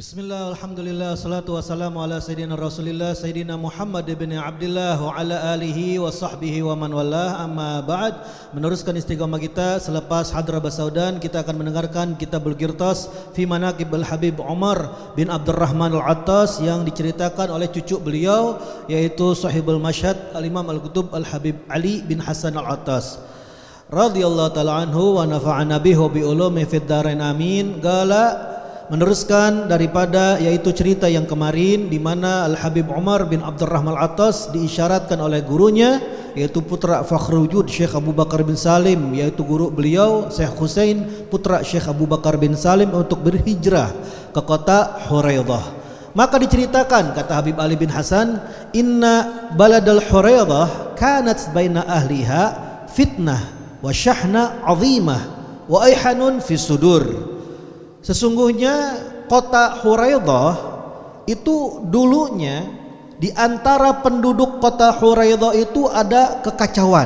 Bismillah, alhamdulillah, salatu wassalamu ala sayyidina rasulillah sayyidina Muhammad ibn Abdullah wa ala alihi wa sahbihi wa man wallah, amma ba'd. Meneruskan istiqamah kita selepas hadrah basaudan, kita akan mendengarkan Kitabul Qirtas fi manaqib al-Habib Umar bin Abdurrahman al-Attas yang diceritakan oleh cucu beliau, yaitu sahibul masyhad al-Imam al-Qutub al-Habib Ali bin Hasan al-Attas radhiyallahu ta'ala anhu wa nafa'ana bihi bi ulumi fid dharain amin. Gala meneruskan daripada yaitu cerita yang kemarin di mana Al-Habib Umar bin Abdurrahman Al-Attas diisyaratkan oleh gurunya, yaitu putra Fakhrul Wujud Syekh Abu Bakar bin Salim, yaitu guru beliau Syekh Husain putra Syekh Abu Bakar bin Salim, untuk berhijrah ke kota Huraidah. Maka diceritakan, kata Habib Ali bin Hasan, inna baladal Huraidah kanat baina ahliha fitnah wa syahna azimah wa aihanun fi sudur. Sesungguhnya kota Huraidah itu dulunya di antara penduduk kota Huraidah itu ada kekacauan,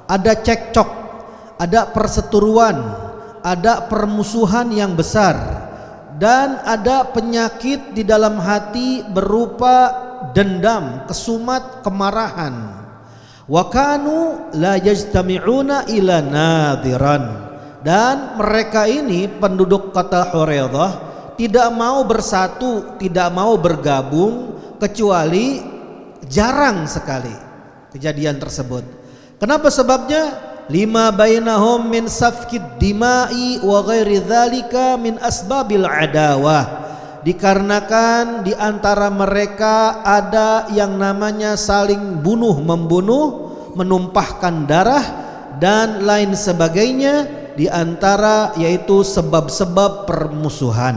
ada cekcok, ada perseteruan, ada permusuhan yang besar, dan ada penyakit di dalam hati berupa dendam, kesumat, kemarahan. Wa kanu la yajtami'una ila nadiran. Dan mereka ini penduduk kota Huraidah tidak mau bersatu, tidak mau bergabung, kecuali jarang sekali kejadian tersebut. Kenapa sebabnya? Lima bainahum min safkid dima'i wa ghairi dzalika min asbabil adawah. Dikarenakan di antara mereka ada yang namanya saling bunuh membunuh, menumpahkan darah dan lain sebagainya, di antara yaitu sebab-sebab permusuhan.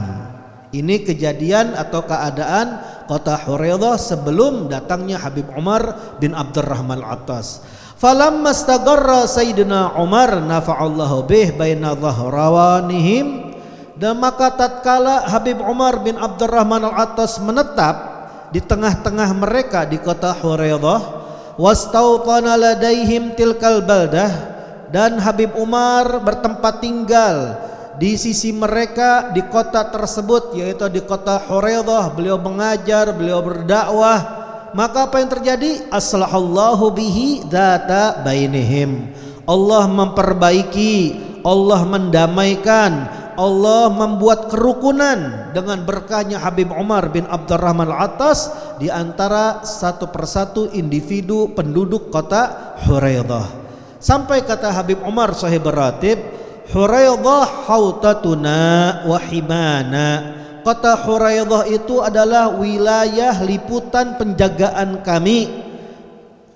Ini kejadian atau keadaan kota Huraidah sebelum datangnya Habib Umar bin Abdurrahman Al-Attas. Falamma istagharra Sayyidina Umar nafa'allahu bih baina dhahrawanihim. Dan maka tatkala Habib Umar bin Abdurrahman Al-Attas menetap di tengah-tengah mereka di kota Huraidah, wastawtana ladaihim tilkal baldah, dan Habib Umar bertempat tinggal di sisi mereka di kota tersebut, yaitu di kota Huraidah. Beliau mengajar, beliau berdakwah. Maka apa yang terjadi? Aslahallahu bihi dzata bainihim. Allah memperbaiki, Allah mendamaikan, Allah membuat kerukunan dengan berkahnya Habib Umar bin Abdurrahman Al-Attas di antara satu persatu individu penduduk kota Huraidah. Sampai kata Habib Umar sahib ratib, Huraidah hautatuna wa himana. Kota Huraidah itu adalah wilayah liputan penjagaan kami.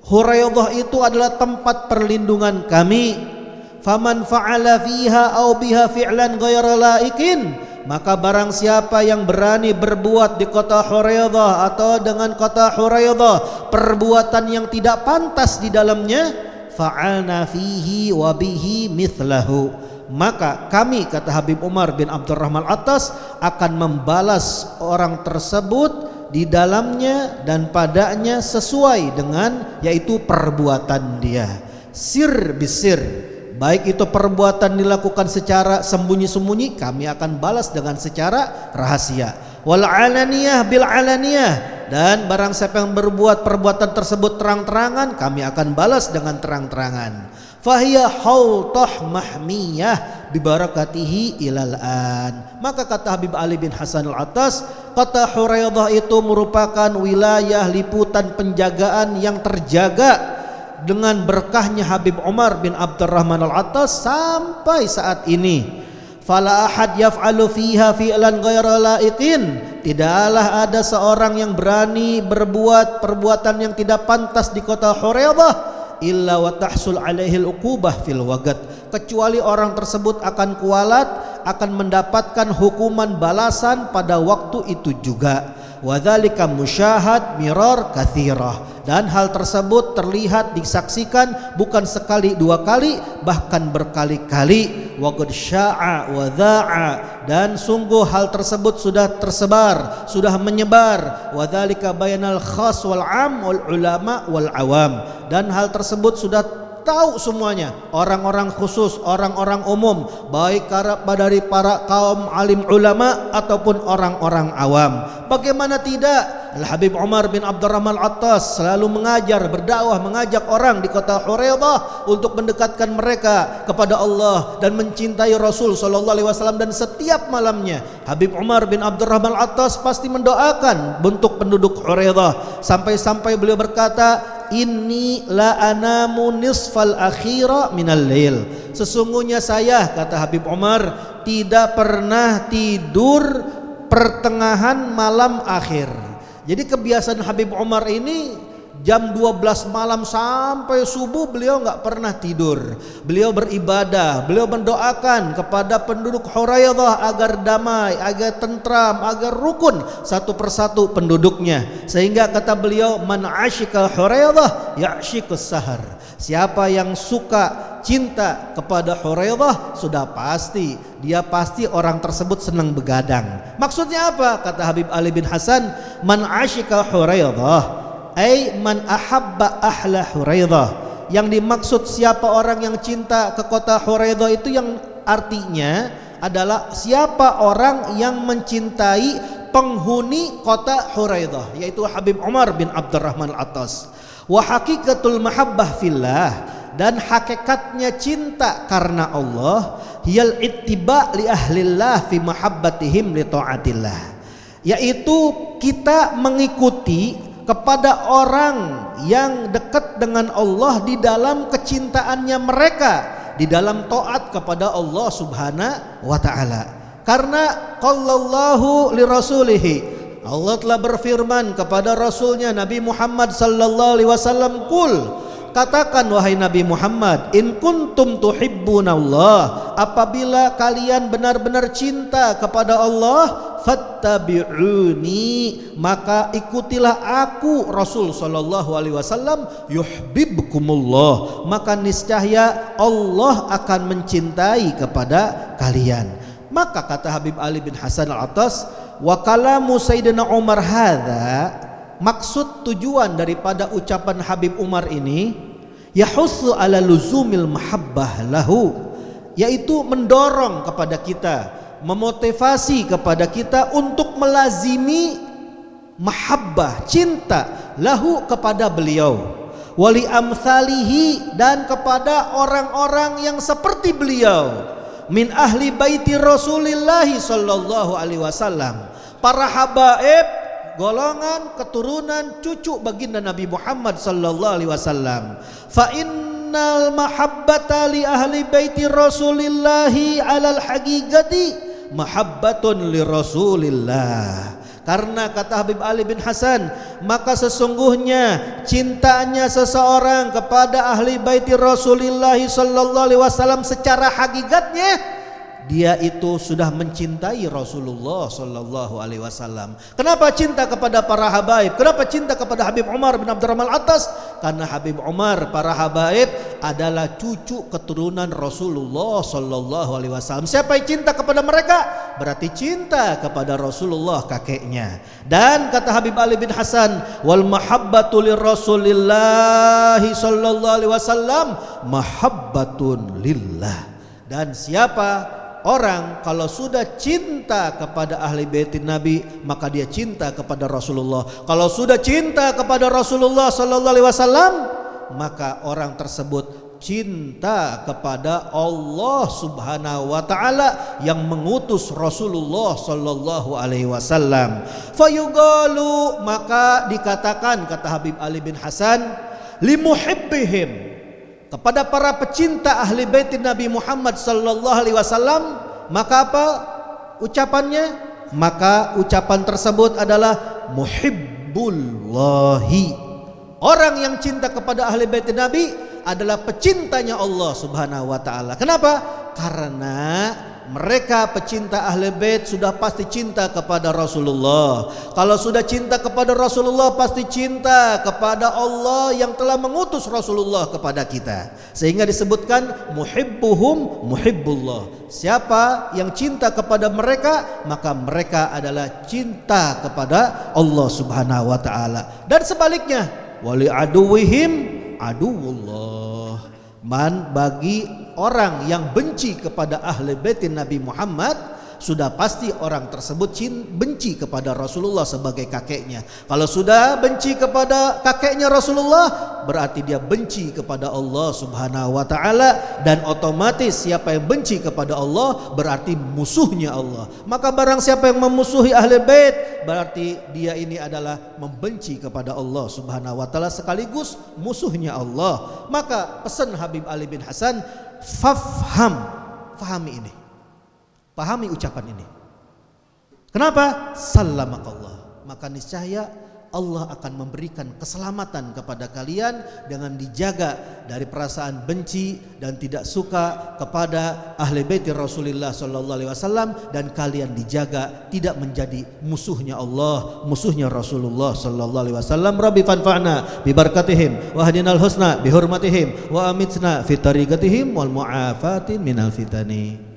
Huraidah itu adalah tempat perlindungan kami. Faman fa'ala fiha aw biha fi'lan ghayra laikin, maka barang siapa yang berani berbuat di kota Huraidah atau dengan kota Huraidah perbuatan yang tidak pantas di dalamnya, fa'alna fihi wa bihi mithlahu, maka kami, kata Habib Umar bin Abdurrahman Al-Attas, akan membalas orang tersebut di dalamnya dan padanya sesuai dengan yaitu perbuatan dia. Sir bisir, baik itu perbuatan dilakukan secara sembunyi-sembunyi, kami akan balas dengan secara rahasia. Wal alaniyah bil alaniyah, dan barang siapa yang berbuat perbuatan tersebut terang-terangan, kami akan balas dengan terang-terangan. Fahiya hautah mahmiyah bibarakatihi ilal an. Maka kata Habib Ali bin Hasan Al-Attas, kota Huraidah itu merupakan wilayah liputan penjagaan yang terjaga dengan berkahnya Habib Umar bin Abdurrahman Al-Attas sampai saat ini. Fala ahad yaf'alu fiha fi'lan ghayra laikin. Tidaklah ada seorang yang berani berbuat perbuatan yang tidak pantas di kota Huraidah illa wa tahsul alaihi al-uqubah fil waqt, kecuali orang tersebut akan kualat, akan mendapatkan hukuman balasan pada waktu itu juga. Wa dzalika musyahad mirar katsirah, dan hal tersebut terlihat disaksikan bukan sekali dua kali, bahkan berkali-kali. Wa qad sya'a wa dha'a, dan sungguh hal tersebut sudah tersebar, sudah menyebar. Wa dzalika bainal khas wal 'am wal ulama wal awam, dan hal tersebut sudah tahu semuanya, orang-orang khusus, orang-orang umum, baik dari para kaum alim ulama ataupun orang-orang awam. Bagaimana tidak? Al-Habib Umar bin Abdurrahman Al-Attas selalu mengajar, berdakwah, mengajak orang di kota Huraidah untuk mendekatkan mereka kepada Allah dan mencintai Rasul sallallahu alaihi wasallam. Dan setiap malamnya Habib Umar bin Abdurrahman Al-Attas pasti mendoakan untuk penduduk Huraidah, sampai-sampai beliau berkata, inni la anamu nisfal akhira minal lail. Sesungguhnya saya, kata Habib Umar, tidak pernah tidur pertengahan malam akhir. Jadi kebiasaan Habib Umar ini jam 12 malam sampai subuh beliau nggak pernah tidur. Beliau beribadah, beliau mendoakan kepada penduduk Huraidah agar damai, agar tentram, agar rukun satu persatu penduduknya. Sehingga kata beliau, man asyika Huraidah ya'syikus sahar. Siapa yang suka cinta kepada Huraidah, sudah pasti dia pasti orang tersebut senang begadang. Maksudnya apa? Kata Habib Ali bin Hasan, man asyika Huraidah ay man ahabba ahla Huraidah. Yang dimaksud siapa orang yang cinta ke kota Huraidah itu yang artinya adalah siapa orang yang mencintai penghuni kota Huraidah, yaitu Habib Umar bin Abdurrahman Al-Attas. Wa haqiqatul mahabbah fillah, dan hakikatnya cinta karena Allah, hiyal ittiba li ahlillah fi mahabbatihim li taatillah, yaitu kita mengikuti kepada orang yang dekat dengan Allah di dalam kecintaannya mereka, di dalam taat kepada Allah Subhanahu wa taala. Karena qallallahu li rasulihi, Allah telah berfirman kepada rasulnya Nabi Muhammad sallallahu alaihi wasallam, qul, katakan wahai Nabi Muhammad, in kuntum tuhibbunallah, apabila kalian benar-benar cinta kepada Allah, fattabi'uni, maka ikutilah aku Rasul sallallahu alaihi wasallam, yuhibbukumullah, maka niscaya Allah akan mencintai kepada kalian. Maka kata Habib Ali bin Hasan Al-Attas, wa kalamu Sayyidina Umar hadza, maksud tujuan daripada ucapan Habib Umar ini, yahussu ala luzumil mahabbah lahu, yaitu mendorong kepada kita, memotivasi kepada kita untuk melazimi mahabbah, cinta lahu kepada beliau, wali amthalihi, dan kepada orang-orang yang seperti beliau, min ahli baiti Rasulillah sallallahu alaihi wasallam, para habaib, golongan keturunan cucu baginda Nabi Muhammad sallallahu alaihi wasallam. Fa innal mahabbata li ahli baiti Rasulillah alal haqiqati mahabbatun li Rasulillah. Karena kata Habib Ali bin Hasan, maka sesungguhnya cintanya seseorang kepada ahli baiti Rasulillah sallallahu alaihi wasallam secara hakikatnya dia itu sudah mencintai Rasulullah sallallahu alaihi wasallam. Kenapa cinta kepada para habaib? Kenapa cinta kepada Habib Umar bin Abdurrahman Al-Attas? Karena Habib Umar, para habaib adalah cucu keturunan Rasulullah sallallahu alaihi wasallam. Siapa yang cinta kepada mereka, berarti cinta kepada Rasulullah kakeknya. Dan kata Habib Ali bin Hasan, wal mahabbatu lirrasulillah sallallahu alaihi wasallam mahabbatun lillah. Dan siapa orang kalau sudah cinta kepada ahli baitin Nabi, maka dia cinta kepada Rasulullah. Kalau sudah cinta kepada Rasulullah sallallahu alaihi wasallam, maka orang tersebut cinta kepada Allah Subhanahu wa taala yang mengutus Rasulullah sallallahu alaihi wasallam. Fayugalu, maka dikatakan, kata Habib Ali bin Hasan, limuhibbihim, kepada para pecinta ahli baitin Nabi Muhammad sallallahu alaihi wasallam, maka apa ucapannya? Maka ucapan tersebut adalah muhibbullahi. Orang yang cinta kepada ahli baitin Nabi adalah pecintanya Allah Subhanahu wa taala. Kenapa? Karena mereka pecinta ahli bait sudah pasti cinta kepada Rasulullah. Kalau sudah cinta kepada Rasulullah, pasti cinta kepada Allah yang telah mengutus Rasulullah kepada kita. Sehingga disebutkan muhibbuhum muhibbullah. Siapa yang cinta kepada mereka, maka mereka adalah cinta kepada Allah Subhanahu wa taala. Dan sebaliknya, wali aduwihim aduwullah. Bagi orang yang benci kepada ahli bait Nabi Muhammad, sudah pasti orang tersebut benci kepada Rasulullah sebagai kakeknya. Kalau sudah benci kepada kakeknya Rasulullah, berarti dia benci kepada Allah Subhanahu wa taala, dan otomatis siapa yang benci kepada Allah berarti musuhnya Allah. Maka barang siapa yang memusuhi ahli bait, berarti dia ini adalah membenci kepada Allah Subhanahu wa taala sekaligus musuhnya Allah. Maka pesan Habib Ali bin Hasan, fahami ini. Pahami ucapan ini. Kenapa? Sallamakallah. Maka niscaya Allah akan memberikan keselamatan kepada kalian dengan dijaga dari perasaan benci dan tidak suka kepada ahli bait Rasulullah sallallahu alaihi wasallam, dan kalian dijaga tidak menjadi musuhnya Allah, musuhnya Rasulullah sallallahu alaihi wasallam. Rabbi fanfa'na bi barakatihim wa hadinal husna bi hurmatihim wa amitna fi tariqatihim wal mu'afati minal fitani.